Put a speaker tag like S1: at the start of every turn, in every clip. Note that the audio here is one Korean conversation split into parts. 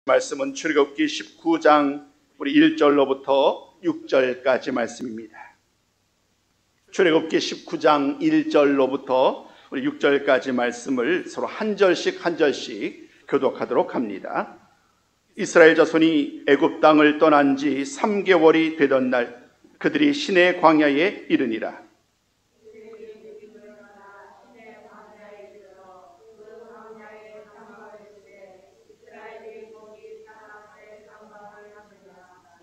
S1: 말씀은 출애굽기 19장 우리 1절로부터 6절까지 말씀입니다. 출애굽기 19장 1절로부터 우리 6절까지 말씀을 서로 한 절씩 한 절씩 교독하도록 합니다. 이스라엘 자손이 애굽 땅을 떠난 지 3개월이 되던 날 그들이 시내 광야에 이르니라.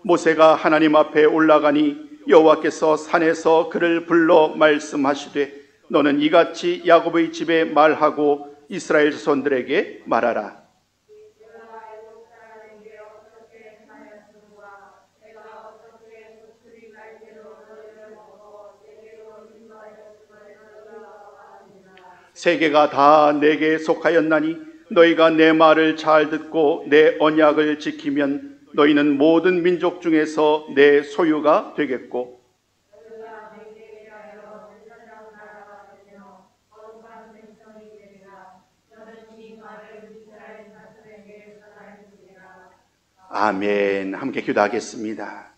S1: 모세가 하나님 앞에 올라가니 여호와께서 산에서 그를 불러 말씀하시되 너는 이같이 야곱의 집에 말하고 이스라엘 자손들에게 말하라. 세계가 다 내게 속하였나니 너희가 내 말을 잘 듣고 내 언약을 지키면 너희는 모든 민족 중에서 내 소유가 되겠고 아멘. 함께 기도하겠습니다.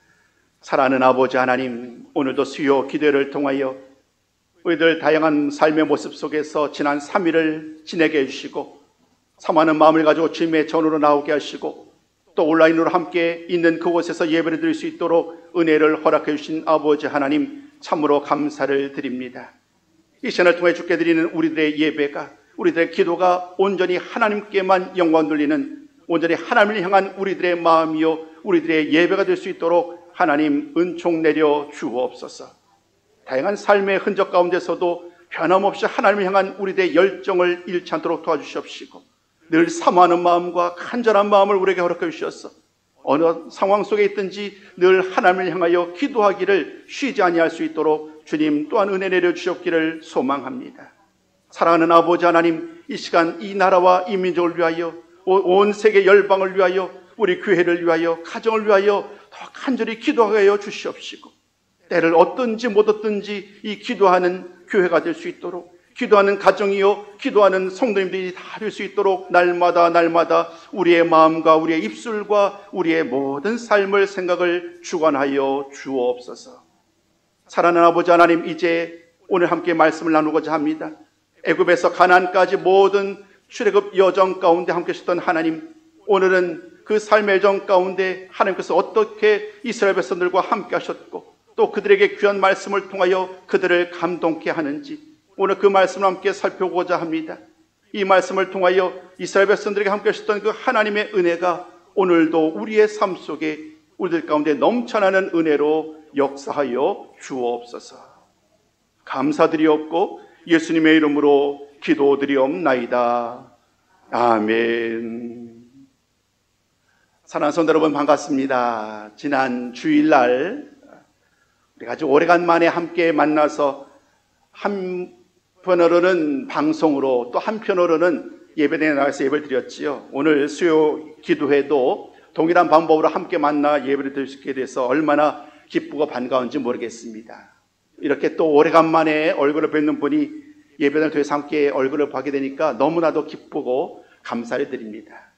S1: 사랑하는 아버지 하나님, 오늘도 수요 기도를 통하여 우리들 다양한 삶의 모습 속에서 지난 3일을 지내게 해주시고 사모하는 마음을 가지고 주님의 전으로 나오게 하시고 또 온라인으로 함께 있는 그곳에서 예배를 드릴 수 있도록 은혜를 허락해 주신 아버지 하나님 참으로 감사를 드립니다. 이 시간을 통해 주께 드리는 우리들의 예배가, 우리들의 기도가 온전히 하나님께만 영광 돌리는 온전히 하나님을 향한 우리들의 마음이요 우리들의 예배가 될 수 있도록 하나님 은총 내려 주옵소서. 다양한 삶의 흔적 가운데서도 변함없이 하나님을 향한 우리들의 열정을 잃지 않도록 도와주시옵시고 늘 사모하는 마음과 간절한 마음을 우리에게 허락해 주셔서 어느 상황 속에 있든지 늘 하나님을 향하여 기도하기를 쉬지 아니할 수 있도록 주님 또한 은혜 내려 주셨기를 소망합니다. 사랑하는 아버지 하나님, 이 시간 이 나라와 이 민족을 위하여 온 세계 열방을 위하여 우리 교회를 위하여 가정을 위하여 더 간절히 기도하게 하여 주시옵시고 때를 얻든지 못 얻든지 이 기도하는 교회가 될 수 있도록 기도하는 가정이요 기도하는 성도님들이 다 될 수 있도록 날마다 우리의 마음과 우리의 입술과 우리의 모든 삶을 생각을 주관하여 주옵소서. 사랑하는 아버지 하나님, 이제 오늘 함께 말씀을 나누고자 합니다. 애굽에서 가나안까지 모든 출애굽 여정 가운데 함께 하셨던 하나님, 오늘은 그 삶의 여정 가운데 하나님께서 어떻게 이스라엘 백성들과 함께 하셨고 또 그들에게 귀한 말씀을 통하여 그들을 감동케 하는지 오늘 그 말씀을 함께 살펴보고자 합니다. 이 말씀을 통하여 이스라엘 백성들에게 함께 하셨던 그 하나님의 은혜가 오늘도 우리의 삶 속에 우리들 가운데 넘쳐나는 은혜로 역사하여 주옵소서. 감사드리옵고 예수님의 이름으로 기도드리옵나이다. 아멘. 사랑하는 성도 여러분, 반갑습니다. 지난 주일날 우리가 아주 오래간만에 함께 만나서 한편으로는 방송으로 또 한편으로는 예배당에 나가서 예배를 드렸지요. 오늘 수요 기도회도 동일한 방법으로 함께 만나 예배를 드릴 수 있게 돼서 얼마나 기쁘고 반가운지 모르겠습니다. 이렇게 또 오래간만에 얼굴을 뵙는 분이 예배당을 통해서 함께 얼굴을 보게 되니까 너무나도 기쁘고 감사를 드립니다.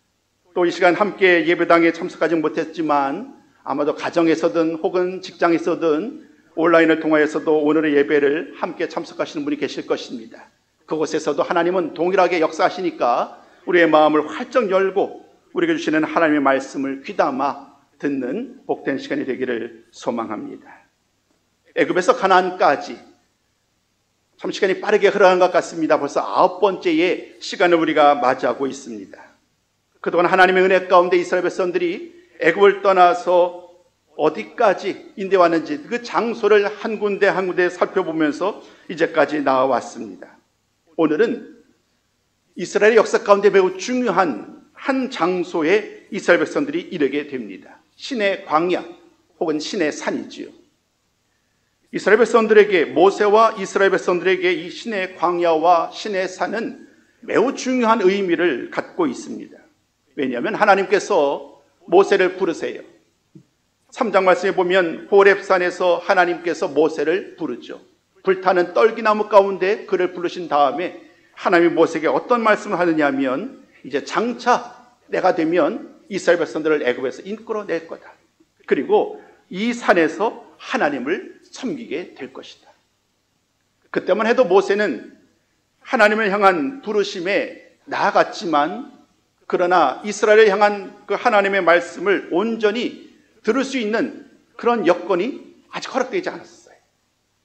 S1: 또 이 시간 함께 예배당에 참석하지 못했지만 아마도 가정에서든 혹은 직장에서든 온라인을 통하여서도 오늘의 예배를 함께 참석하시는 분이 계실 것입니다. 그곳에서도 하나님은 동일하게 역사하시니까 우리의 마음을 활짝 열고 우리에게 주시는 하나님의 말씀을 귀담아 듣는 복된 시간이 되기를 소망합니다. 애굽에서 가나안까지 참 시간이 빠르게 흘러가는 것 같습니다. 벌써 9번째의 시간을 우리가 맞이하고 있습니다. 그동안 하나님의 은혜 가운데 이스라엘 백성들이 애굽을 떠나서 어디까지 인도해 왔는지 그 장소를 한 군데 한 군데 살펴보면서 이제까지 나와왔습니다. 오늘은 이스라엘의 역사 가운데 매우 중요한 한 장소에 이스라엘 백성들이 이르게 됩니다. 신의 광야 혹은 신의 산이지요. 이스라엘 백성들에게, 모세와 이스라엘 백성들에게 이 신의 광야와 신의 산은 매우 중요한 의미를 갖고 있습니다. 왜냐하면 하나님께서 모세를 부르세요. 3장 말씀에 보면 호렙산에서 하나님께서 모세를 부르죠. 불타는 떨기나무 가운데 그를 부르신 다음에 하나님이 모세에게 어떤 말씀을 하느냐 하면 이제 장차 내가 되면 이스라엘 백성들을 애굽에서 이끌어낼 거다. 그리고 이 산에서 하나님을 섬기게 될 것이다. 그때만 해도 모세는 하나님을 향한 부르심에 나아갔지만, 그러나 이스라엘을 향한 그 하나님의 말씀을 온전히 들을 수 있는 그런 여건이 아직 허락되지 않았어요.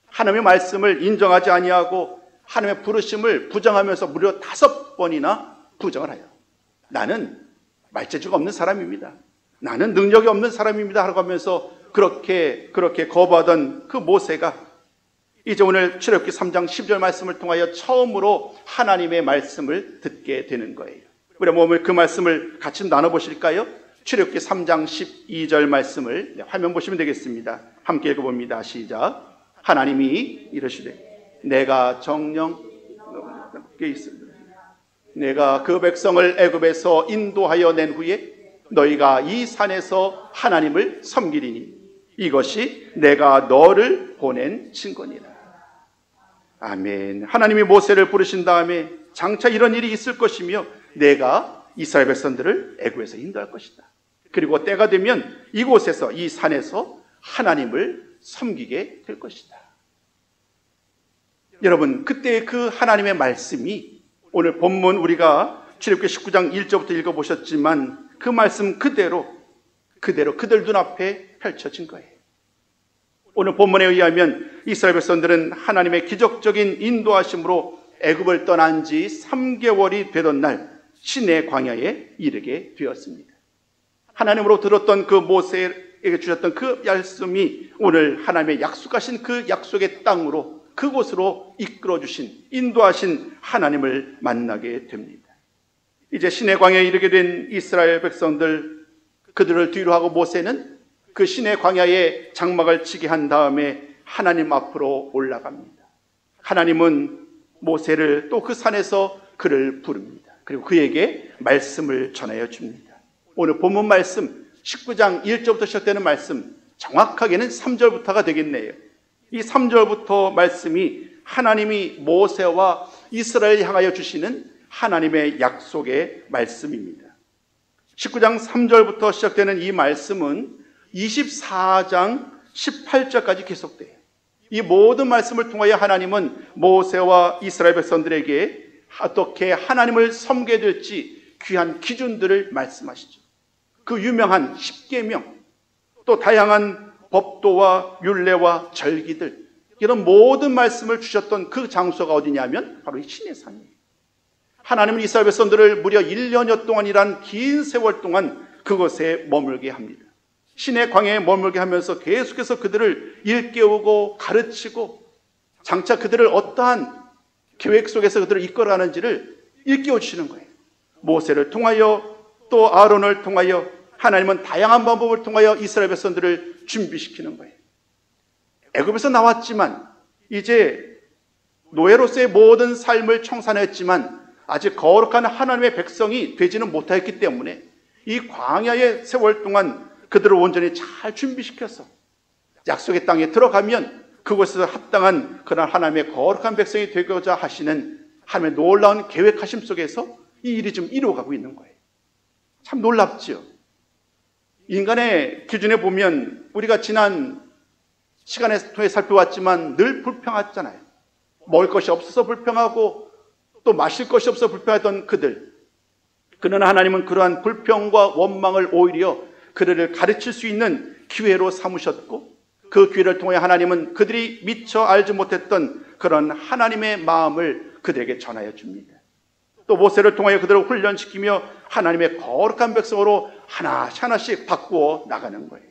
S1: 하나님의 말씀을 인정하지 아니하고 하나님의 부르심을 부정하면서 무려 5번이나 부정을 하여, 나는 말재주가 없는 사람입니다, 나는 능력이 없는 사람입니다 하고 하면서 그렇게 거부하던 그 모세가 이제 오늘 출애굽기 3장 10절 말씀을 통하여 처음으로 하나님의 말씀을 듣게 되는 거예요. 우리 오늘 그 말씀을 같이 나눠보실까요? 출애굽기 3장 12절 말씀을 화면 보시면 되겠습니다. 함께 읽어봅니다. 시작. 하나님이 이르시되 내가 정령 내가 그 백성을 애굽에서 인도하여 낸 후에 너희가 이 산에서 하나님을 섬기리니 이것이 내가 너를 보낸 증거니라. 아멘. 하나님이 모세를 부르신 다음에 장차 이런 일이 있을 것이며 내가 이스라엘 백성들을 애굽에서 인도할 것이다. 그리고 때가 되면 이곳에서, 이 산에서 하나님을 섬기게 될 것이다. 여러분, 그때의 그 하나님의 말씀이 오늘 본문 우리가 출애굽기 19장 1절부터 읽어보셨지만 그 말씀 그대로 그들 눈앞에 펼쳐진 거예요. 오늘 본문에 의하면 이스라엘 백성들은 하나님의 기적적인 인도하심으로 애굽을 떠난 지 3개월이 되던 날 시내 광야에 이르게 되었습니다. 하나님으로 들었던 그 모세에게 주셨던 그 말씀이 오늘 하나님의 약속하신 그 약속의 땅으로, 그곳으로 이끌어주신, 인도하신 하나님을 만나게 됩니다. 이제 시내 광야에 이르게 된 이스라엘 백성들, 그들을 뒤로 하고 모세는 그 시내 광야에 장막을 치게 한 다음에 하나님 앞으로 올라갑니다. 하나님은 모세를 또 그 산에서 그를 부릅니다. 그리고 그에게 말씀을 전하여 줍니다. 오늘 본문 말씀 19장 1절부터 시작되는 말씀, 정확하게는 3절부터가 되겠네요. 이 3절부터 말씀이 하나님이 모세와 이스라엘을 향하여 주시는 하나님의 약속의 말씀입니다. 19장 3절부터 시작되는 이 말씀은 24장 18절까지 계속돼요. 이 모든 말씀을 통하여 하나님은 모세와 이스라엘 백성들에게 어떻게 하나님을 섬겨야 될지 귀한 기준들을 말씀하시죠. 그 유명한 10계명, 또 다양한 법도와 율례와 절기들, 이런 모든 말씀을 주셨던 그 장소가 어디냐면 바로 이 시내산이에요. 하나님은 이스라엘 백성들을 무려 1년여 동안이란 긴 세월 동안 그곳에 머물게 합니다. 시내 광야에 머물게 하면서 계속해서 그들을 일깨우고 가르치고 장차 그들을 어떠한 계획 속에서 그들을 이끌어가는지를 일깨워 주시는 거예요. 모세를 통하여 또 아론을 통하여 하나님은 다양한 방법을 통하여 이스라엘 백성들을 준비시키는 거예요. 애굽에서 나왔지만 이제 노예로서의 모든 삶을 청산했지만 아직 거룩한 하나님의 백성이 되지는 못했기 때문에 이 광야의 세월 동안 그들을 온전히 잘 준비시켜서 약속의 땅에 들어가면 그곳에서 합당한 그런 하나님의 거룩한 백성이 되고자 하시는 하나님의 놀라운 계획하심 속에서 이 일이 좀 이루어가고 있는 거예요. 참 놀랍죠. 인간의 기준에 보면 우리가 지난 시간에 통해 살펴왔지만 늘 불평하잖아요. 먹을 것이 없어서 불평하고 또 마실 것이 없어서 불평하던 그들. 그러나 하나님은 그러한 불평과 원망을 오히려 그들을 가르칠 수 있는 기회로 삼으셨고 그 기회를 통해 하나님은 그들이 미처 알지 못했던 그런 하나님의 마음을 그들에게 전하여 줍니다. 또 모세를 통하여 그들을 훈련시키며 하나님의 거룩한 백성으로 하나씩 바꾸어 나가는 거예요.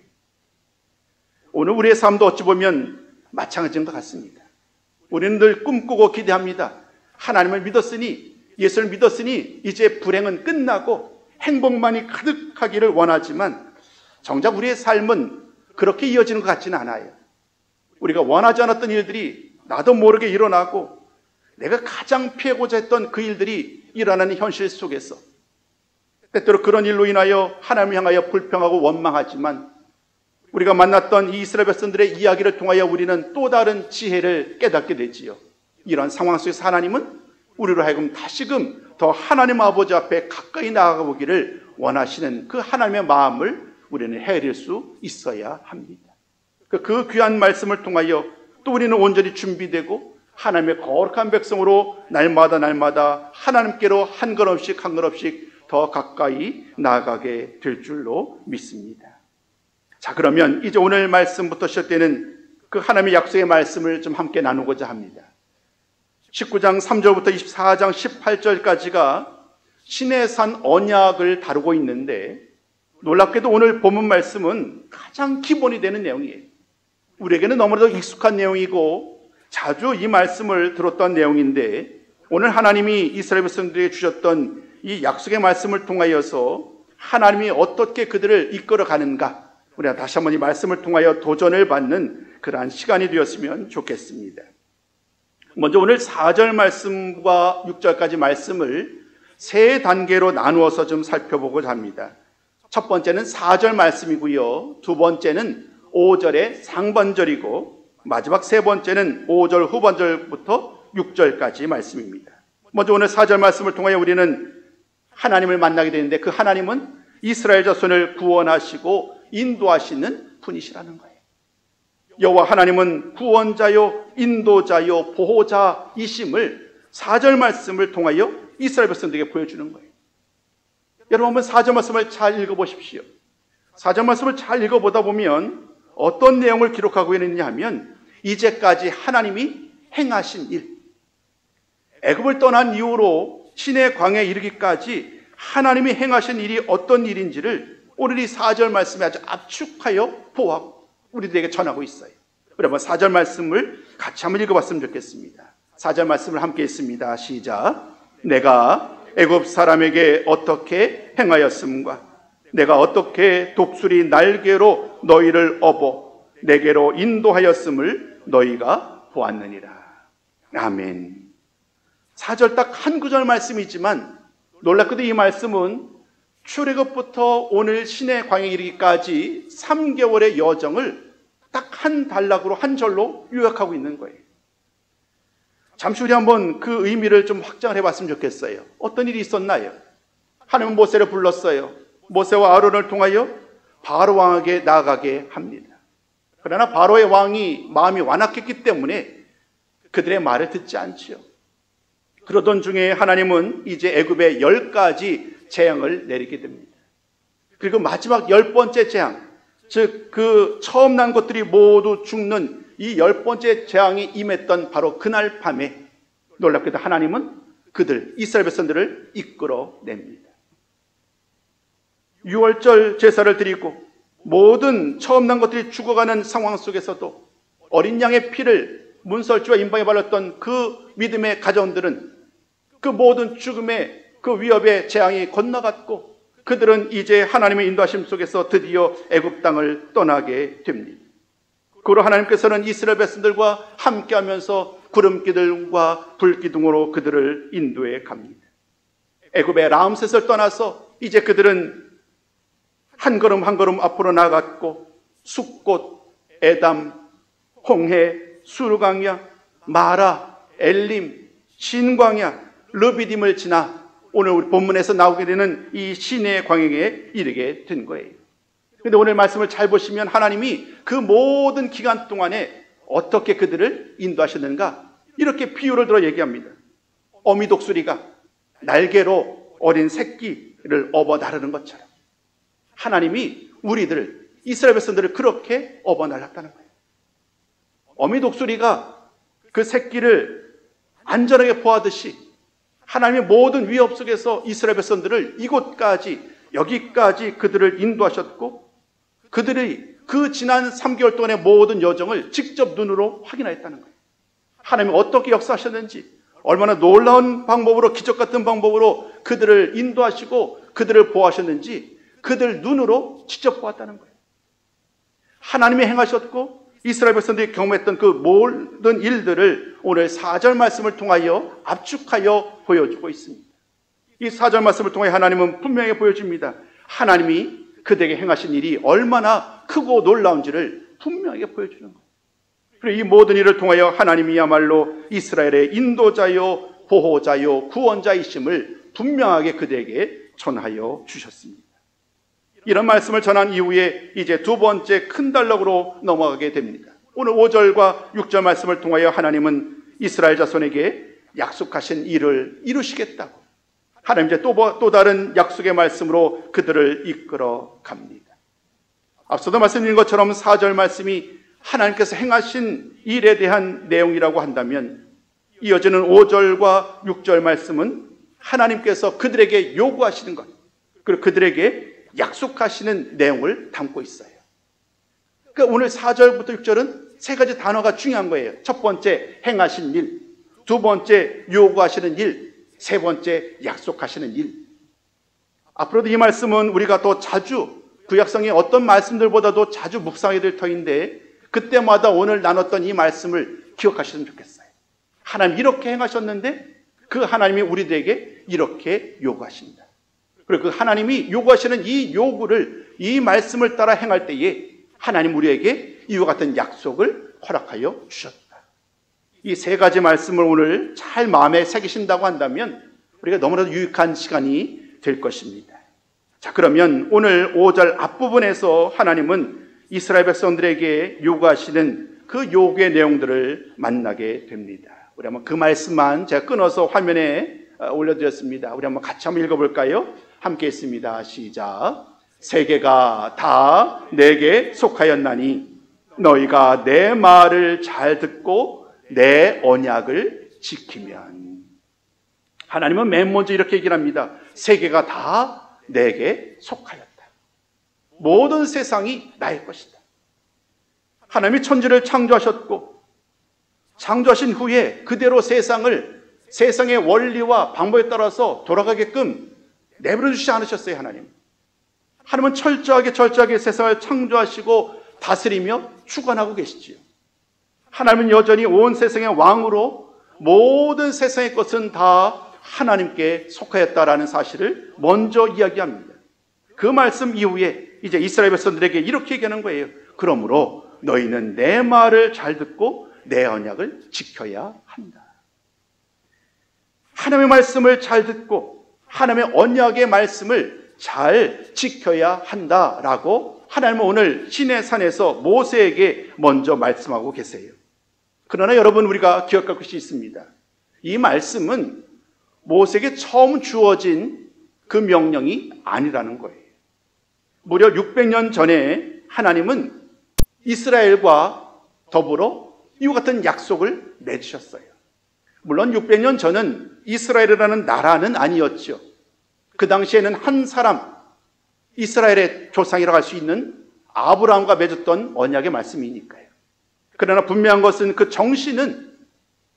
S1: 오늘 우리의 삶도 어찌 보면 마찬가지인 것 같습니다. 우리는 늘 꿈꾸고 기대합니다. 하나님을 믿었으니, 예수를 믿었으니 이제 불행은 끝나고 행복만이 가득하기를 원하지만 정작 우리의 삶은 그렇게 이어지는 것 같지는 않아요. 우리가 원하지 않았던 일들이 나도 모르게 일어나고 내가 가장 피하고자 했던 그 일들이 일어나는 현실 속에서 때때로 그런 일로 인하여 하나님을 향하여 불평하고 원망하지만 우리가 만났던 이 이스라엘 백성들의 이야기를 통하여 우리는 또 다른 지혜를 깨닫게 되지요. 이런 상황 속에서 하나님은 우리로 하여금 다시금 더 하나님 아버지 앞에 가까이 나아가 보기를 원하시는 그 하나님의 마음을 우리는 헤아릴 수 있어야 합니다. 그 귀한 말씀을 통하여 또 우리는 온전히 준비되고 하나님의 거룩한 백성으로 날마다 하나님께로 한 걸음씩 한 걸음씩 더 가까이 나아가게 될 줄로 믿습니다. 자, 그러면 이제 오늘 말씀부터 시작되는 그 하나님의 약속의 말씀을 좀 함께 나누고자 합니다. 19장 3절부터 24장 18절까지가 신의 산 언약을 다루고 있는데, 놀랍게도 오늘 본문 말씀은 가장 기본이 되는 내용이에요. 우리에게는 너무나도 익숙한 내용이고 자주 이 말씀을 들었던 내용인데, 오늘 하나님이 이스라엘 백성들에게 주셨던 이 약속의 말씀을 통하여서 하나님이 어떻게 그들을 이끌어 가는가, 우리가 다시 한번 이 말씀을 통하여 도전을 받는 그러한 시간이 되었으면 좋겠습니다. 먼저 오늘 4절 말씀과 6절까지 말씀을 세 단계로 나누어서 좀 살펴보고자 합니다. 첫 번째는 4절 말씀이고요, 두 번째는 5절의 상반절이고, 마지막 세 번째는 5절 후반절부터 6절까지 말씀입니다. 먼저 오늘 4절 말씀을 통하여 우리는 하나님을 만나게 되는데, 그 하나님은 이스라엘 자손을 구원하시고 인도하시는 분이시라는 거예요. 여호와 하나님은 구원자요, 인도자요, 보호자이심을 4절 말씀을 통하여 이스라엘 백성들에게 보여주는 거예요. 여러분 한번 4절 말씀을 잘 읽어보십시오. 4절 말씀을 잘 읽어보다 보면 어떤 내용을 기록하고 있느냐 하면, 이제까지 하나님이 행하신 일, 애굽을 떠난 이후로 시내 광야에 이르기까지 하나님이 행하신 일이 어떤 일인지를 오늘 이 4절 말씀에 아주 압축하여 보호하고 우리들에게 전하고 있어요. 여러분 4절 말씀을 같이 한번 읽어봤으면 좋겠습니다. 4절 말씀을 함께 읽습니다. 시작. 내가 애굽 사람에게 어떻게 행하였음과 내가 어떻게 독수리 날개로 너희를 업어 내게로 인도하였음을 너희가 보았느니라. 아멘. 4절 딱 한 구절 말씀이지만 놀랍게도 이 말씀은 출애굽부터 오늘 신의 광야에 이르기까지 3개월의 여정을 딱 한 단락으로 한 절로 요약하고 있는 거예요. 잠시 우리 한번 그 의미를 좀 확장을 해봤으면 좋겠어요. 어떤 일이 있었나요? 하나님은 모세를 불렀어요. 모세와 아론을 통하여 바로 왕에게 나아가게 합니다. 그러나 바로의 왕이 마음이 완악했기 때문에 그들의 말을 듣지 않지요. 그러던 중에 하나님은 이제 애굽에 10가지 재앙을 내리게 됩니다. 그리고 마지막 10번째 재앙, 즉 그 처음 난 것들이 모두 죽는 이 10번째 재앙이 임했던 바로 그날 밤에 놀랍게도 하나님은 그들 이스라엘 백성들을 이끌어냅니다. 6월절 제사를 드리고 모든 처음 난 것들이 죽어가는 상황 속에서도 어린 양의 피를 문설주와 임방에 발랐던 그 믿음의 가정들은 그 모든 죽음의 그 위협의 재앙이 건너갔고 그들은 이제 하나님의 인도하심 속에서 드디어 애굽 땅을 떠나게 됩니다. 그로 하나님께서는 이스라엘 백성들과 함께하면서 구름기둥과 불기둥으로 그들을 인도해 갑니다. 애굽의 람셋을 떠나서 이제 그들은 한 걸음 한 걸음 앞으로 나갔고 숫꽃, 에담, 홍해, 수르강야, 마라, 엘림, 신광야, 르비딤을 지나 오늘 우리 본문에서 나오게 되는 이 시내의 광야에 이르게 된 거예요. 그런데 오늘 말씀을 잘 보시면 하나님이 그 모든 기간 동안에 어떻게 그들을 인도하셨는가 이렇게 비유를 들어 얘기합니다. 어미 독수리가 날개로 어린 새끼를 업어 나르는 것처럼 하나님이 우리들 이스라엘 백성들을 그렇게 업어 날랐다는 거예요. 어미 독수리가 그 새끼를 안전하게 보호하듯이 하나님의 모든 위협 속에서 이스라엘 백성들을 이곳까지 여기까지 그들을 인도하셨고 그들이 그 지난 3개월 동안의 모든 여정을 직접 눈으로 확인하였다는 거예요. 하나님이 어떻게 역사하셨는지 얼마나 놀라운 방법으로 기적 같은 방법으로 그들을 인도하시고 그들을 보호하셨는지 그들 눈으로 직접 보았다는 거예요. 하나님이 행하셨고 이스라엘 백성들이 경험했던 그 모든 일들을 오늘 4절 말씀을 통하여 압축하여 보여주고 있습니다. 이 4절 말씀을 통해 하나님은 분명히 보여줍니다. 하나님이 그들에게 행하신 일이 얼마나 크고 놀라운지를 분명하게 보여주는 거예요. 그리고 이 모든 일을 통하여 하나님이야말로 이스라엘의 인도자요, 보호자요, 구원자이심을 분명하게 그들에게 전하여 주셨습니다. 이런 말씀을 전한 이후에 이제 두 번째 큰 단락으로 넘어가게 됩니다. 오늘 5절과 6절 말씀을 통하여 하나님은 이스라엘 자손에게 약속하신 일을 이루시겠다고 하나님 이제 또 다른 약속의 말씀으로 그들을 이끌어 갑니다. 앞서도 말씀드린 것처럼 4절 말씀이 하나님께서 행하신 일에 대한 내용이라고 한다면, 이어지는 5절과 6절 말씀은 하나님께서 그들에게 요구하시는 것, 그리고 그들에게 약속하시는 내용을 담고 있어요. 그러니까 오늘 4절부터 6절은 세 가지 단어가 중요한 거예요. 첫 번째, 행하신 일. 두 번째, 요구하시는 일. 세 번째, 약속하시는 일. 앞으로도 이 말씀은 우리가 더 자주, 구약성의 어떤 말씀들보다도 자주 묵상하게 될 터인데, 그때마다 오늘 나눴던 이 말씀을 기억하시면 좋겠어요. 하나님 이렇게 행하셨는데 그 하나님이 우리들에게 이렇게 요구하십니다. 그리고 그 하나님이 요구하시는 이 요구를, 이 말씀을 따라 행할 때에 하나님 우리에게 이와 같은 약속을 허락하여 주셨다. 이 세 가지 말씀을 오늘 잘 마음에 새기신다고 한다면 우리가 너무나도 유익한 시간이 될 것입니다. 자, 그러면 오늘 5절 앞부분에서 하나님은 이스라엘 백성들에게 요구하시는 그 요구의 내용들을 만나게 됩니다. 우리 한번 그 말씀만 제가 끊어서 화면에 올려드렸습니다. 우리 한번 같이 한번 읽어볼까요? 함께 했습니다. 시작. 세계가 다 내게 속하였나니 너희가 내 말을 잘 듣고 내 언약을 지키면. 하나님은 맨 먼저 이렇게 얘기를 합니다. 세계가 다 내게 속하였다. 모든 세상이 나의 것이다. 하나님이 천지를 창조하셨고 창조하신 후에 그대로 세상의 원리와 방법에 따라서 돌아가게끔 내버려 주시지 않으셨어요. 하나님은 철저하게 세상을 창조하시고 다스리며 주관하고 계시지요. 하나님은 여전히 온 세상의 왕으로 모든 세상의 것은 다 하나님께 속하였다라는 사실을 먼저 이야기합니다. 그 말씀 이후에 이제 이스라엘 백성들에게 이렇게 얘기하는 거예요. 그러므로 너희는 내 말을 잘 듣고 내 언약을 지켜야 한다. 하나님의 말씀을 잘 듣고 하나님의 언약의 말씀을 잘 지켜야 한다라고 하나님은 오늘 시내산에서 모세에게 먼저 말씀하고 계세요. 그러나 여러분, 우리가 기억할 것이 있습니다. 이 말씀은 모세에게 처음 주어진 그 명령이 아니라는 거예요. 무려 600년 전에 하나님은 이스라엘과 더불어 이와 같은 약속을 맺으셨어요. 물론 600년 전은 이스라엘이라는 나라는 아니었죠. 그 당시에는 한 사람, 이스라엘의 조상이라고 할 수 있는 아브라함과 맺었던 언약의 말씀이니까요. 그러나 분명한 것은 그 정신은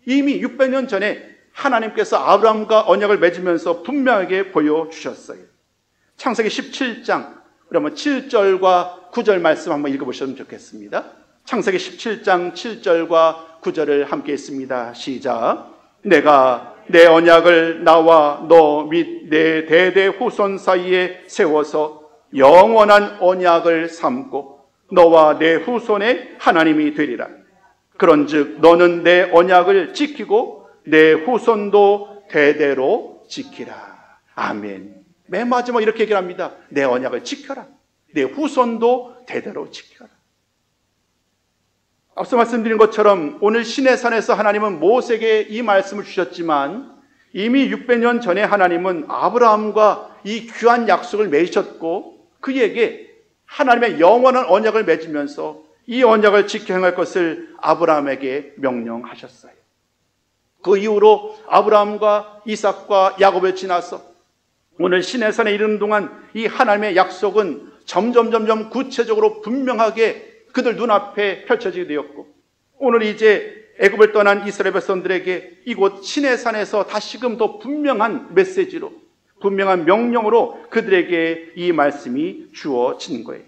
S1: 이미 600년 전에 하나님께서 아브라함과 언약을 맺으면서 분명하게 보여주셨어요. 창세기 17장, 그러면 7절과 9절 말씀 한번 읽어보시면 좋겠습니다. 창세기 17장 7절과 9절을 함께 했습니다. 시작. 내가 내 언약을 나와 너 및 내 대대 후손 사이에 세워서 영원한 언약을 삼고 너와 내 후손의 하나님이 되리라. 그런즉 너는 내 언약을 지키고 내 후손도 대대로 지키라. 아멘. 맨 마지막 이렇게 얘기를 합니다. 내 언약을 지켜라. 내 후손도 대대로 지켜라. 앞서 말씀드린 것처럼 오늘 시내산에서 하나님은 모세에게 이 말씀을 주셨지만 이미 600년 전에 하나님은 아브라함과 이 귀한 약속을 맺으셨고 그에게 하나님의 영원한 언약을 맺으면서 이 언약을 지켜 행할 것을 아브라함에게 명령하셨어요. 그 이후로 아브라함과 이삭과 야곱을 지나서 오늘 시내산에 이르는 동안 이 하나님의 약속은 점점 구체적으로 분명하게 그들 눈앞에 펼쳐지게 되었고, 오늘 이제 애굽을 떠난 이스라엘 백성들에게 이곳 시내산에서 다시금 더 분명한 메시지로, 분명한 명령으로 그들에게 이 말씀이 주어진 거예요.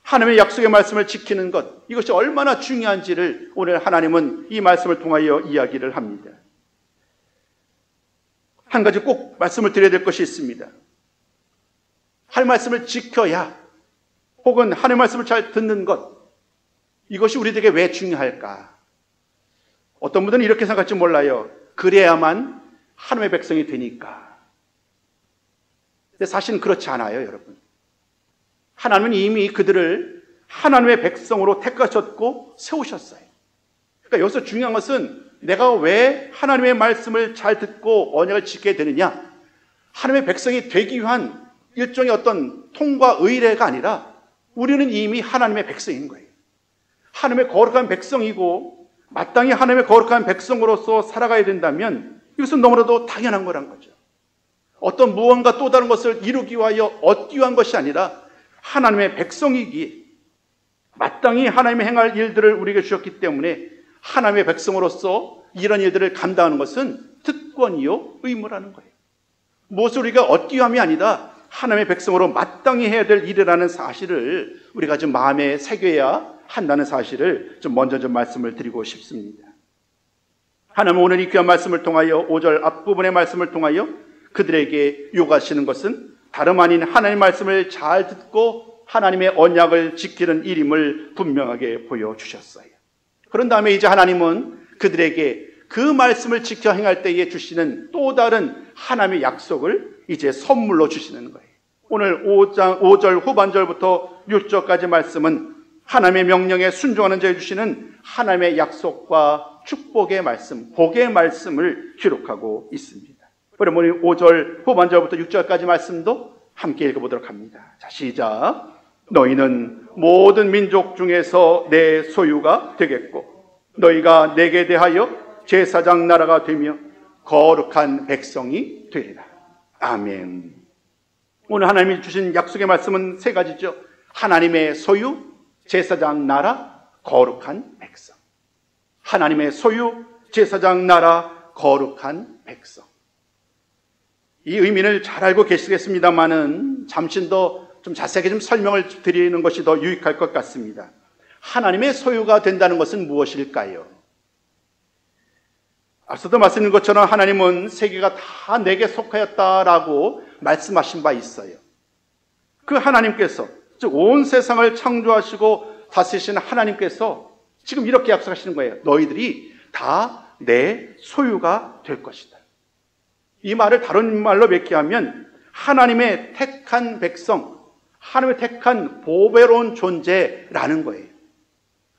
S1: 하나님의 약속의 말씀을 지키는 것, 이것이 얼마나 중요한지를 오늘 하나님은 이 말씀을 통하여 이야기를 합니다. 한 가지 꼭 말씀을 드려야 될 것이 있습니다. 할 말씀을 지켜야, 혹은 하나님의 말씀을 잘 듣는 것, 이것이 우리에게 왜 중요할까? 어떤 분들은 이렇게 생각할지 몰라요. 그래야만 하나님의 백성이 되니까. 근데 사실은 그렇지 않아요, 여러분. 하나님은 이미 그들을 하나님의 백성으로 택하셨고 세우셨어요. 그러니까 여기서 중요한 것은 내가 왜 하나님의 말씀을 잘 듣고 언약을 지켜야 되느냐? 하나님의 백성이 되기 위한 일종의 어떤 통과 의례가 아니라 우리는 이미 하나님의 백성인 거예요. 하나님의 거룩한 백성이고 마땅히 하나님의 거룩한 백성으로서 살아가야 된다면 이것은 너무나도 당연한 거란 거죠. 어떤 무언가 또 다른 것을 이루기 위하여 얻기 위한 것이 아니라 하나님의 백성이기에 마땅히 하나님의 행할 일들을 우리에게 주셨기 때문에 하나님의 백성으로서 이런 일들을 감당하는 것은 특권이요 의무라는 거예요. 무엇을 우리가 얻기 위함이 아니라 하나님의 백성으로 마땅히 해야 될 일이라는 사실을 우리가 좀 마음에 새겨야 한다는 사실을 좀 먼저 좀 말씀을 드리고 싶습니다. 하나님은 오늘 이 귀한 말씀을 통하여 5절 앞부분의 말씀을 통하여 그들에게 요구하시는 것은 다름 아닌 하나님의 말씀을 잘 듣고 하나님의 언약을 지키는 일임을 분명하게 보여주셨어요. 그런 다음에 이제 하나님은 그들에게 그 말씀을 지켜 행할 때에 주시는 또 다른 하나님의 약속을 이제 선물로 주시는 거예요. 오늘 5절 후반절부터 6절까지 말씀은 하나님의 명령에 순종하는 자에 주시는 하나님의 약속과 축복의 말씀, 복의 말씀을 기록하고 있습니다. 그러면 5절 후반절부터 6절까지 말씀도 함께 읽어보도록 합니다. 자, 시작. 너희는 모든 민족 중에서 내 소유가 되겠고 너희가 내게 대하여 제사장 나라가 되며 거룩한 백성이 되리라. 아멘. 오늘 하나님이 주신 약속의 말씀은 세 가지죠. 하나님의 소유, 제사장 나라, 거룩한 백성. 하나님의 소유, 제사장 나라, 거룩한 백성. 이 의미를 잘 알고 계시겠습니다만은 잠시 더 좀 자세하게 좀 설명을 드리는 것이 더 유익할 것 같습니다. 하나님의 소유가 된다는 것은 무엇일까요? 앞서도 말씀드린 것처럼 하나님은 세계가 다 내게 속하였다라고 말씀하신 바 있어요. 그 하나님께서, 즉 온 세상을 창조하시고 다스리시는 하나님께서 지금 이렇게 약속하시는 거예요. 너희들이 다 내 소유가 될 것이다. 이 말을 다른 말로 맺기하면 하나님의 택한 백성, 하나님의 택한 보배로운 존재라는 거예요.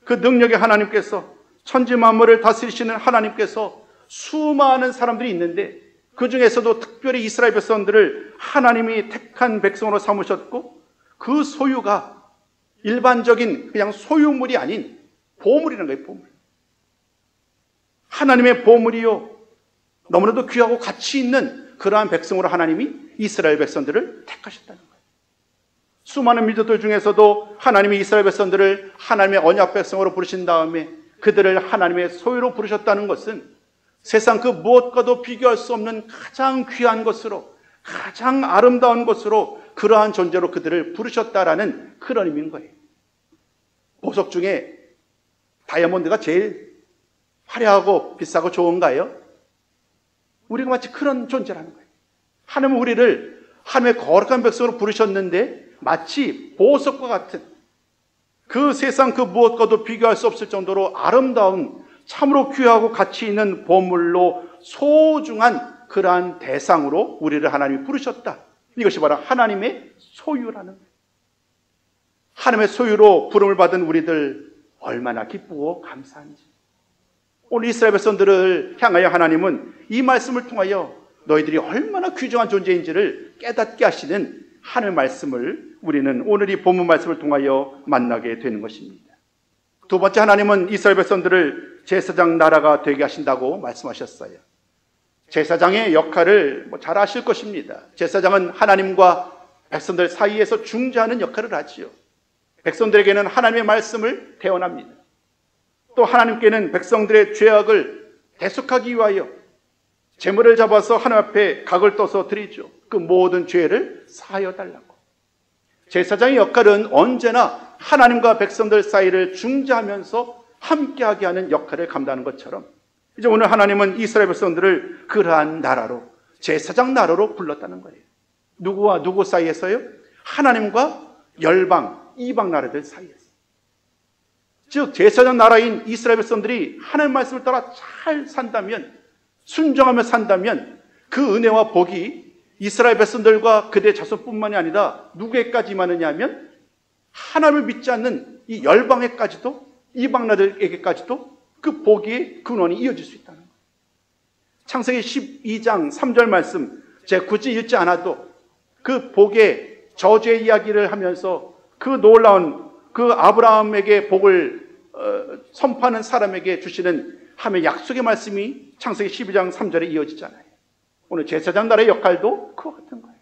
S1: 그 능력의 하나님께서, 천지 만물을 다스리시는 하나님께서 수많은 사람들이 있는데 그 중에서도 특별히 이스라엘 백성들을 하나님이 택한 백성으로 삼으셨고 그 소유가 일반적인 그냥 소유물이 아닌 보물이라는 거예요. 보물. 하나님의 보물이요 너무나도 귀하고 가치 있는 그러한 백성으로 하나님이 이스라엘 백성들을 택하셨다는 거예요. 수많은 민족들 중에서도 하나님이 이스라엘 백성들을 하나님의 언약 백성으로 부르신 다음에 그들을 하나님의 소유로 부르셨다는 것은 세상 그 무엇과도 비교할 수 없는 가장 귀한 것으로, 가장 아름다운 것으로 그러한 존재로 그들을 부르셨다라는 그런 의미인 거예요. 보석 중에 다이아몬드가 제일 화려하고 비싸고 좋은가요? 우리가 마치 그런 존재라는 거예요. 하나님은 우리를 하나님의 거룩한 백성으로 부르셨는데 마치 보석과 같은 그 세상 그 무엇과도 비교할 수 없을 정도로 아름다운 참으로 귀하고 가치 있는 보물로 소중한 그러한 대상으로 우리를 하나님이 부르셨다. 이것이 바로 하나님의 소유라는 거예요. 하나님의 소유로 부름을 받은 우리들 얼마나 기쁘고 감사한지. 오늘 이스라엘 백성들을 향하여 하나님은 이 말씀을 통하여 너희들이 얼마나 귀중한 존재인지를 깨닫게 하시는 하나님의 말씀을 우리는 오늘 이 본문 말씀을 통하여 만나게 되는 것입니다. 두 번째, 하나님은 이스라엘 백성들을 제사장 나라가 되게 하신다고 말씀하셨어요. 제사장의 역할을 잘 아실 것입니다. 제사장은 하나님과 백성들 사이에서 중재하는 역할을 하지요. 백성들에게는 하나님의 말씀을 대언합니다. 또 하나님께는 백성들의 죄악을 대속하기 위하여 제물을 잡아서 하나님 앞에 각을 떠서 드리죠. 그 모든 죄를 사하여 달라고. 제사장의 역할은 언제나 하나님과 백성들 사이를 중재하면서 함께하게 하는 역할을 감당하는 것처럼 이제 오늘 하나님은 이스라엘 백성들을 그러한 나라로, 제사장 나라로 불렀다는 거예요. 누구와 누구 사이에서요? 하나님과 열방, 이방 나라들 사이에서. 즉 제사장 나라인 이스라엘 백성들이 하나님의 말씀을 따라 잘 산다면, 순종하며 산다면 그 은혜와 복이 이스라엘 백성들과 그들의 자손뿐만이 아니라 누구에게까지 임하느냐 하면 하나님을 믿지 않는 이 열방에까지도, 이방나들에게까지도 그 복의 근원이 이어질 수 있다는 거예요. 창세기 12장 3절 말씀, 제가 굳이 읽지 않아도 그 복의 저주의 이야기를 하면서 그 놀라운 그 아브라함에게 복을 선포하는 사람에게 주시는 하나님의 약속의 말씀이 창세기 12장 3절에 이어지잖아요. 오늘 제사장 나라의 역할도 그와 같은 거예요.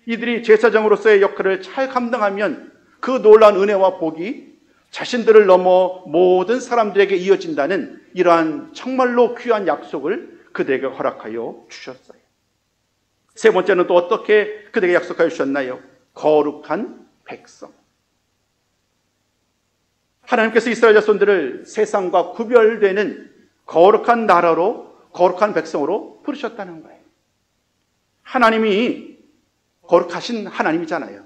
S1: 이들이 제사장으로서의 역할을 잘 감당하면 그 놀라운 은혜와 복이 자신들을 넘어 모든 사람들에게 이어진다는 이러한 정말로 귀한 약속을 그들에게 허락하여 주셨어요. 세 번째는 또 어떻게 그들에게 약속하여 주셨나요? 거룩한 백성. 하나님께서 이스라엘 자손들을 세상과 구별되는 거룩한 나라로, 거룩한 백성으로 부르셨다는 거예요. 하나님이 거룩하신 하나님이잖아요.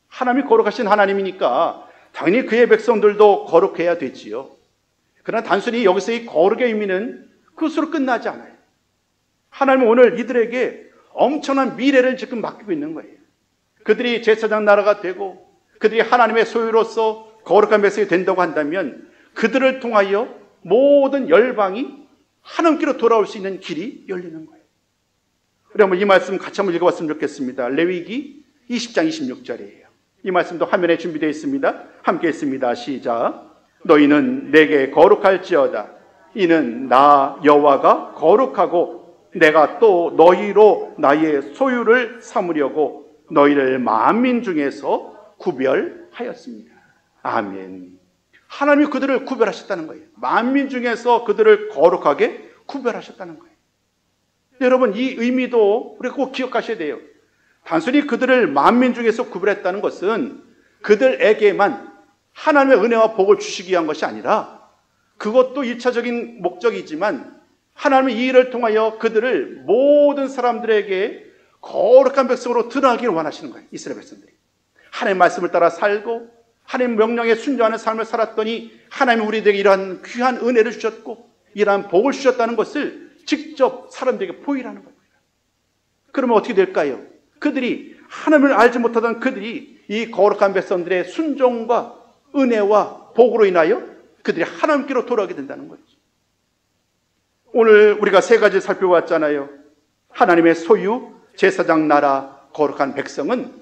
S1: 하나님이 거룩하신 하나님이니까 당연히 그의 백성들도 거룩해야 되지요. 그러나 단순히 여기서 이 거룩의 의미는 그것으로 끝나지 않아요. 하나님은 오늘 이들에게 엄청난 미래를 지금 맡기고 있는 거예요. 그들이 제사장 나라가 되고 그들이 하나님의 소유로서 거룩한 백성이 된다고 한다면 그들을 통하여 모든 열방이 하나님께로 돌아올 수 있는 길이 열리는 거예요. 우리 한번 이 말씀 같이 한번 읽어봤으면 좋겠습니다. 레위기 20장 26절이에요. 이 말씀도 화면에 준비되어 있습니다. 함께 읽습니다. 시작. 너희는 내게 거룩할지어다. 이는 나 여호와가 거룩하고 내가 또 너희로 나의 소유를 삼으려고 너희를 만민 중에서 구별하였습니다. 아멘. 하나님이 그들을 구별하셨다는 거예요. 만민 중에서 그들을 거룩하게 구별하셨다는 거예요. 여러분, 이 의미도 우리가 꼭 기억하셔야 돼요. 단순히 그들을 만민 중에서 구별했다는 것은 그들에게만 하나님의 은혜와 복을 주시기 위한 것이 아니라 그것도 1차적인 목적이지만 하나님의 이 일을 통하여 그들을 모든 사람들에게 거룩한 백성으로 드러나기를 원하시는 거예요. 이스라엘 백성들이 하나님의 말씀을 따라 살고 하나님 명령에 순종하는 삶을 살았더니 하나님이 우리들에게 이러한 귀한 은혜를 주셨고 이러한 복을 주셨다는 것을 직접 사람들에게 보이라는 겁니다. 그러면 어떻게 될까요? 그들이 하나님을 알지 못하던 그들이 이 거룩한 백성들의 순종과 은혜와 복으로 인하여 그들이 하나님께로 돌아오게 된다는 거죠. 오늘 우리가 세 가지 살펴봤잖아요. 하나님의 소유, 제사장 나라, 거룩한 백성은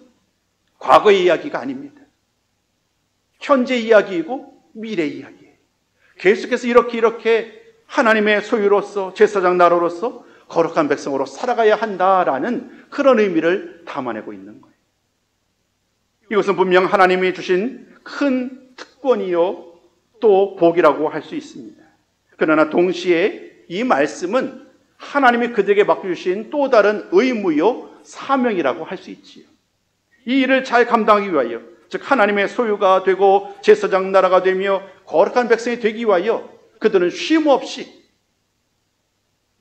S1: 과거의 이야기가 아닙니다. 현재 이야기이고 미래 이야기예요. 계속해서 이렇게 하나님의 소유로서 제사장 나라로서 거룩한 백성으로 살아가야 한다라는 그런 의미를 담아내고 있는 거예요. 이것은 분명 하나님이 주신 큰 특권이요 또 복이라고 할 수 있습니다. 그러나 동시에 이 말씀은 하나님이 그들에게 맡겨주신 또 다른 의무요 사명이라고 할 수 있지요. 이 일을 잘 감당하기 위하여, 즉 하나님의 소유가 되고 제사장 나라가 되며 거룩한 백성이 되기 위하여 그들은 쉼 없이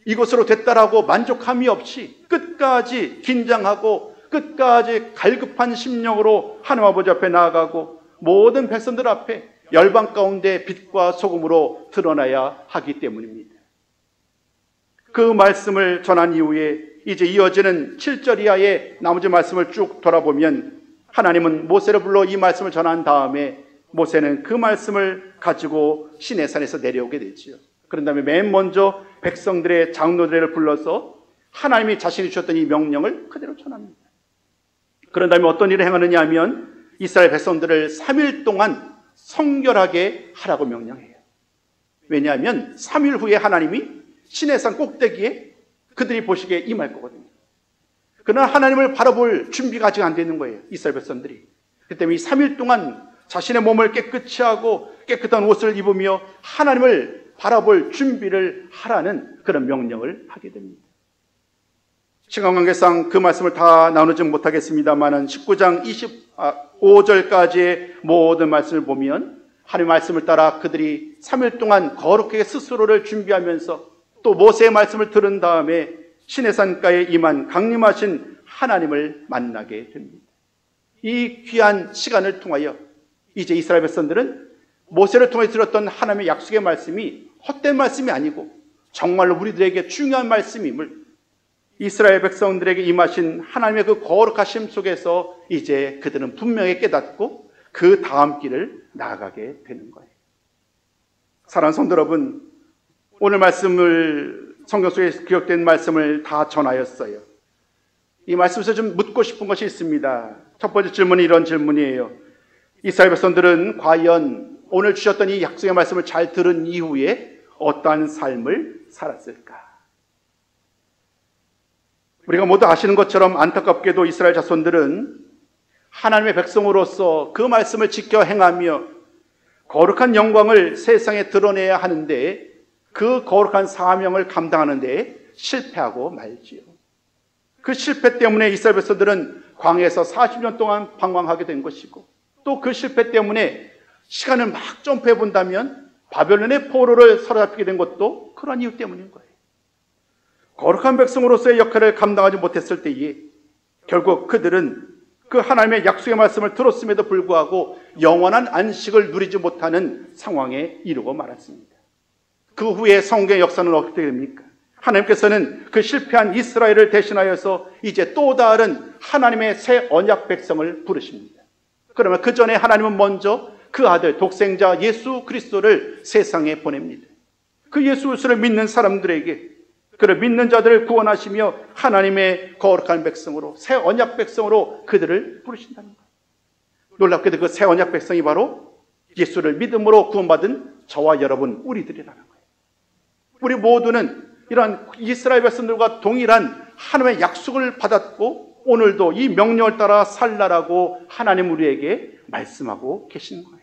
S1: 이것으로 됐다라고 만족함이 없이 끝까지 긴장하고 끝까지 갈급한 심령으로 하나님 아버지 앞에 나아가고 모든 백성들 앞에 열방 가운데 빛과 소금으로 드러나야 하기 때문입니다. 그 말씀을 전한 이후에 이제 이어지는 7절 이하의 나머지 말씀을 쭉 돌아보면 하나님은 모세를 불러 이 말씀을 전한 다음에 모세는 그 말씀을 가지고 시내산에서 내려오게 되지요. 그런 다음에 맨 먼저 백성들의 장로들을 불러서 하나님이 자신이 주셨던 이 명령을 그대로 전합니다. 그런 다음에 어떤 일을 행하느냐 하면 이스라엘 백성들을 3일 동안 성결하게 하라고 명령해요. 왜냐하면 3일 후에 하나님이 시내산 꼭대기에 그들이 보시기에 임할 거거든요. 그러나 하나님을 바라볼 준비가 아직 안 되는 거예요. 이스라엘 백성들이. 그렇기 때문에 이 3일 동안 자신의 몸을 깨끗이 하고 깨끗한 옷을 입으며 하나님을 바라볼 준비를 하라는 그런 명령을 하게 됩니다. 시간 관계상 그 말씀을 다 나누지 못하겠습니다만 19장 25절까지의 모든 말씀을 보면 하나님의 말씀을 따라 그들이 3일 동안 거룩하게 스스로를 준비하면서 또 모세의 말씀을 들은 다음에 시내산가에 임한 강림하신 하나님을 만나게 됩니다. 이 귀한 시간을 통하여 이제 이스라엘 백성들은 모세를 통해 들었던 하나님의 약속의 말씀이 헛된 말씀이 아니고 정말로 우리들에게 중요한 말씀임을 이스라엘 백성들에게 임하신 하나님의 그 거룩하심 속에서 이제 그들은 분명히 깨닫고 그 다음 길을 나아가게 되는 거예요. 사랑하는 성도 여러분, 오늘 말씀을, 성경 속에 기록된 말씀을 다 전하였어요. 이 말씀에서 좀 묻고 싶은 것이 있습니다. 첫 번째 질문이 이런 질문이에요. 이스라엘 백성들은 과연 오늘 주셨던 이 약속의 말씀을 잘 들은 이후에 어떠한 삶을 살았을까? 우리가 모두 아시는 것처럼 안타깝게도 이스라엘 자손들은 하나님의 백성으로서 그 말씀을 지켜 행하며 거룩한 영광을 세상에 드러내야 하는데 그 거룩한 사명을 감당하는 데 실패하고 말지요. 그 실패 때문에 이스라엘 백성들은 광야에서 40년 동안 방황하게 된 것이고, 또 그 실패 때문에 시간을 막 점프해 본다면 바벨론의 포로를 사로잡히게 된 것도 그런 이유 때문인 거예요. 거룩한 백성으로서의 역할을 감당하지 못했을 때에 결국 그들은 그 하나님의 약속의 말씀을 들었음에도 불구하고 영원한 안식을 누리지 못하는 상황에 이르고 말았습니다. 그 후에 성경의 역사는 어떻게 됩니까? 하나님께서는 그 실패한 이스라엘을 대신하여서 이제 또 다른 하나님의 새 언약 백성을 부르십니다. 그러면 그 전에 하나님은 먼저 그 아들 독생자 예수 그리스도를 세상에 보냅니다. 그 예수 그리스도를 믿는 사람들에게, 그를 믿는 자들을 구원하시며 하나님의 거룩한 백성으로, 새 언약 백성으로 그들을 부르신다는 거예요. 놀랍게도 그 새 언약 백성이 바로 예수를 믿음으로 구원받은 저와 여러분, 우리들이라는 거예요. 우리 모두는 이러한 이스라엘 백성들과 동일한 하나님의 약속을 받았고 오늘도 이 명령을 따라 살라라고 하나님 우리에게 말씀하고 계시는 거예요.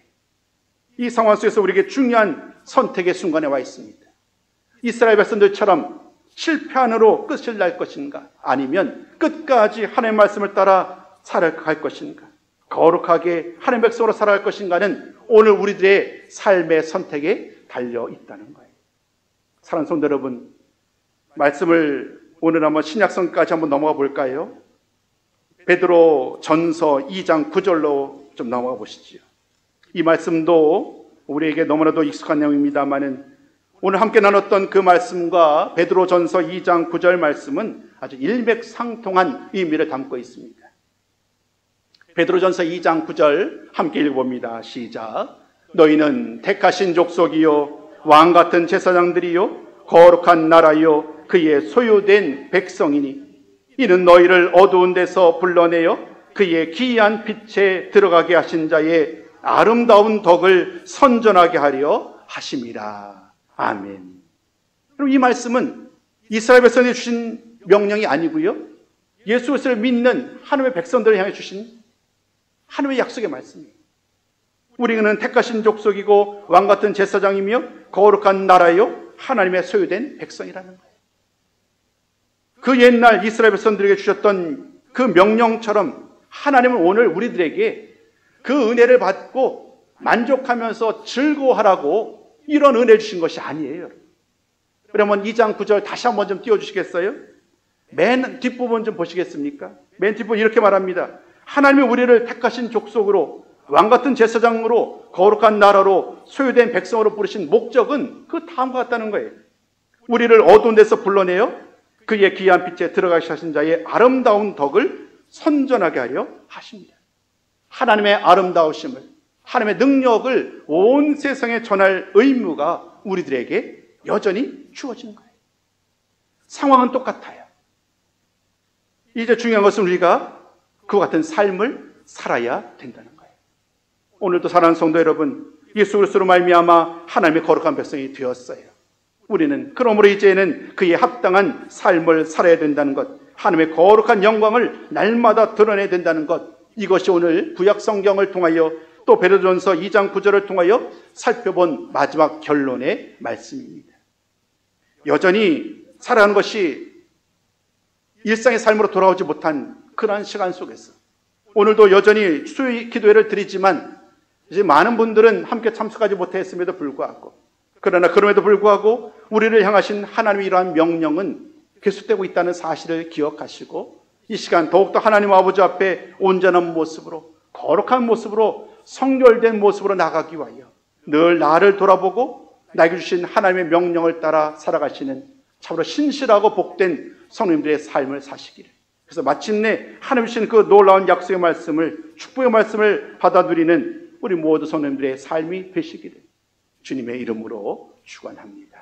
S1: 이 상황 속에서 우리에게 중요한 선택의 순간에 와 있습니다. 이스라엘 백성들처럼 실패한으로 끝을 날 것인가, 아니면 끝까지 하나님의 말씀을 따라 살아갈 것인가, 거룩하게 하나님의 백성으로 살아갈 것인가는 오늘 우리들의 삶의 선택에 달려 있다는 거예요. 사랑하는 성도 여러분, 말씀을 오늘 한번 신약성까지 한번 넘어가 볼까요? 베드로 전서 2장 9절로 좀 넘어가 보시죠. 이 말씀도 우리에게 너무나도 익숙한 내용입니다만은 오늘 함께 나눴던 그 말씀과 베드로 전서 2장 9절 말씀은 아주 일맥상통한 의미를 담고 있습니다. 베드로 전서 2장 9절 함께 읽어봅니다. 시작. 너희는 택하신 족속이요 왕같은 제사장들이요 거룩한 나라요 그의 소유된 백성이니 이는 너희를 어두운 데서 불러내어 그의 기이한 빛에 들어가게 하신 자의 아름다운 덕을 선전하게 하려 하심이라. 아멘. 그럼 이 말씀은 이스라엘 백성에게 주신 명령이 아니고요, 예수 그리스도를 믿는 하나님의 백성들을 향해 주신 하나님의 약속의 말씀이에요. 우리는 택하신 족속이고 왕같은 제사장이며 거룩한 나라요 하나님의 소유된 백성이라는 거예요. 그 옛날 이스라엘 백성들에게 주셨던 그 명령처럼 하나님은 오늘 우리들에게 그 은혜를 받고 만족하면서 즐거워하라고 이런 은혜를 주신 것이 아니에요. 그러면 2장 9절 다시 한번 좀 띄워주시겠어요? 맨 뒷부분 좀 보시겠습니까? 맨 뒷부분 이렇게 말합니다. 하나님이 우리를 택하신 족속으로 왕같은 제사장으로 거룩한 나라로 소유된 백성으로 부르신 목적은 그 다음과 같다는 거예요. 우리를 어두운 데서 불러내어 그의 귀한 빛에 들어가게 하신 자의 아름다운 덕을 선전하게 하려 하십니다. 하나님의 아름다우심을, 하나님의 능력을 온 세상에 전할 의무가 우리들에게 여전히 주어진 거예요. 상황은 똑같아요. 이제 중요한 것은 우리가 그와 같은 삶을 살아야 된다는 거예요. 오늘도 사랑하는 성도 여러분, 예수 그리스도로 말미암아 하나님의 거룩한 백성이 되었어요. 우리는 그러므로 이제는 그에 합당한 삶을 살아야 된다는 것, 하나님의 거룩한 영광을 날마다 드러내야 된다는 것, 이것이 오늘 구약 성경을 통하여 또 베드로전서 2장 9절을 통하여 살펴본 마지막 결론의 말씀입니다. 여전히 살아가는 것이 일상의 삶으로 돌아오지 못한 그러한 시간 속에서 오늘도 여전히 수요 기도회를 드리지만 이제 많은 분들은 함께 참석하지 못했음에도 불구하고, 그러나 그럼에도 불구하고 우리를 향하신 하나님의 이러한 명령은 계속되고 있다는 사실을 기억하시고 이 시간 더욱더 하나님 아버지 앞에 온전한 모습으로, 거룩한 모습으로, 성결된 모습으로 나가기 위하여 늘 나를 돌아보고 나에게 주신 하나님의 명령을 따라 살아가시는 참으로 신실하고 복된 성도님들의 삶을 사시기를 그래서 마침내 하나님 주신 그 놀라운 약속의 말씀을, 축복의 말씀을 받아 누리는 우리 모두 성도님들의 삶이 되시기를 주님의 이름으로 축원합니다.